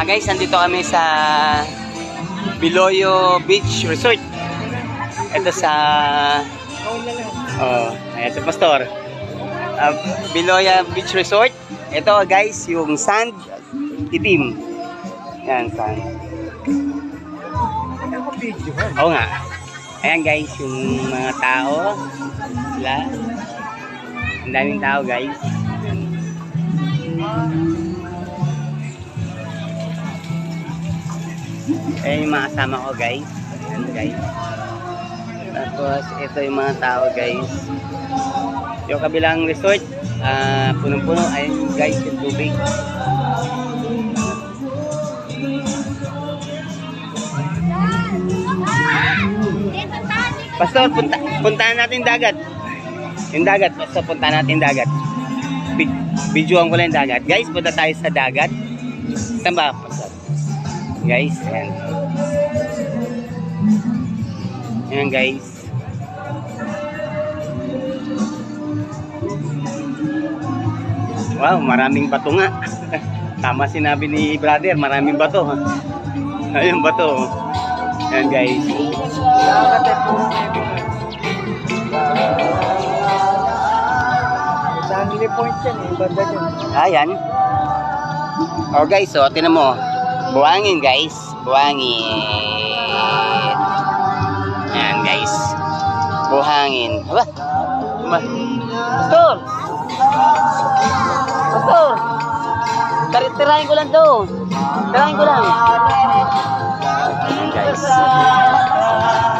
Guys, nandito kami sa Biloyo Beach Resort. Ito sa ayan si Pastor. Biloyo Beach Resort. Ito guys, yung sand itim. Yan, sand. Oo nga. Ayan guys, yung mga tao. Sila. Ang daming tao guys. Ayan yung mga kasama ko guys. Ayan guys. Tapos ito yung mga tao guys. Yung kabilang resort, punong-puno. Ayan guys, yung tubig. Pastor, puntahan natin dagat. Yung dagat, Pastor, puntahan natin dagat. Videoan ko lang yung dagat. Guys, punta tayo sa dagat. Saan ba, Pastor? Guys, ayan. Ayan guys. Wow, maraming bato nga. Tama sinabi ni brother, maraming bato. Ayun bato. Ayan guys. Family point yan eh, banda dyan. Ayan. Oh guys, so tinan mo. Buhangin guys. Buhangin. Ayan guys. Buhangin. Aba. Pastor! Pastor! Tirahin ko lang to. Tirahin ko lang. Ayan guys.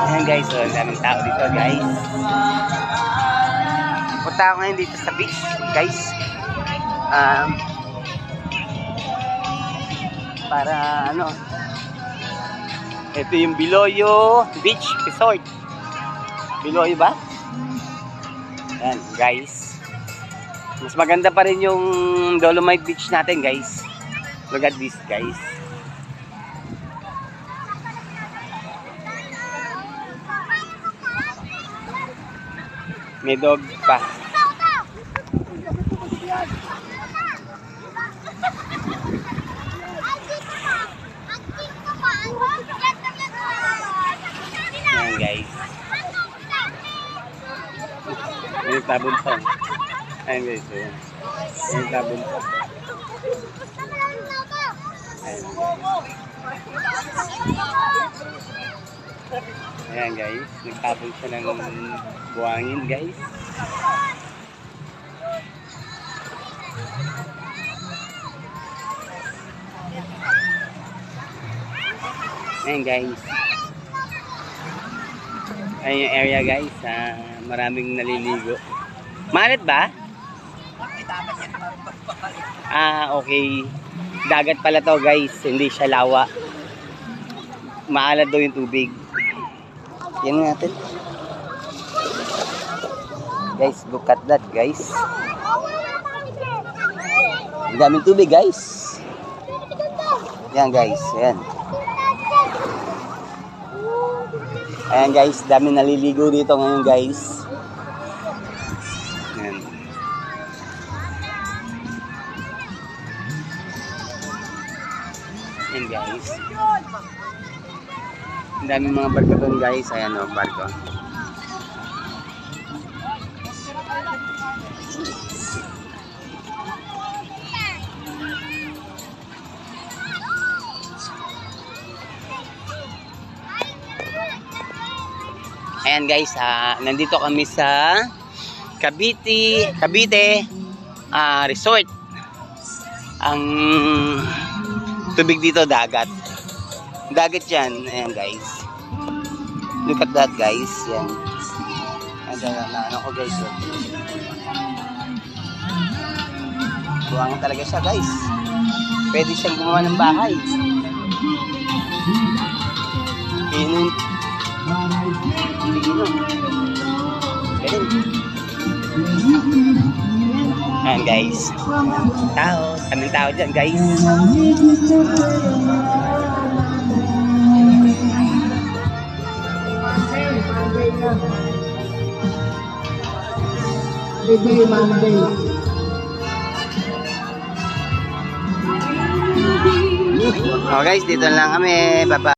Ayan guys. So, ang daming tao dito guys. Punta ako ngayon dito sa beach guys. Para ano. Ito yung Biloyo Beach Resort. Biloyo ba? Ayan guys. Mas maganda pa rin yung Dolomite Beach natin guys. Look at this guys. May dog pa. Ayan guys. May tabon pa. Ayan guys. May tabon pa. Ayan guys. Nagtabon siya ng buhangin guys. Ayan guys. Ayan yung area guys. Maraming naliligo. Malat ba? Okay. Dagat pala to guys. Hindi siya lawa. Maalat daw yung tubig. Yan natin. Guys, look at that guys. Ang daming tubig guys. Yan guys. Ayan. Ayan guys, dami naliligo dito ngayon guys. Ayan. Ayan guys. Ang dami mga barko doon guys. Ayan o, barko. Ayan guys, nandito kami sa Cavite Resort. Ang tubig dito dagat. Dagat yan. Ayan guys. Look at that guys. Yan. Ano ko guys. Buwangan talaga siya guys. Pwede siyang gumawa ng bahay. Inom. Inom. Galing. Ayan guys. Tao. Kaming tao dyan guys. Monday. Oh guys, dito na lang kami. Bye-bye.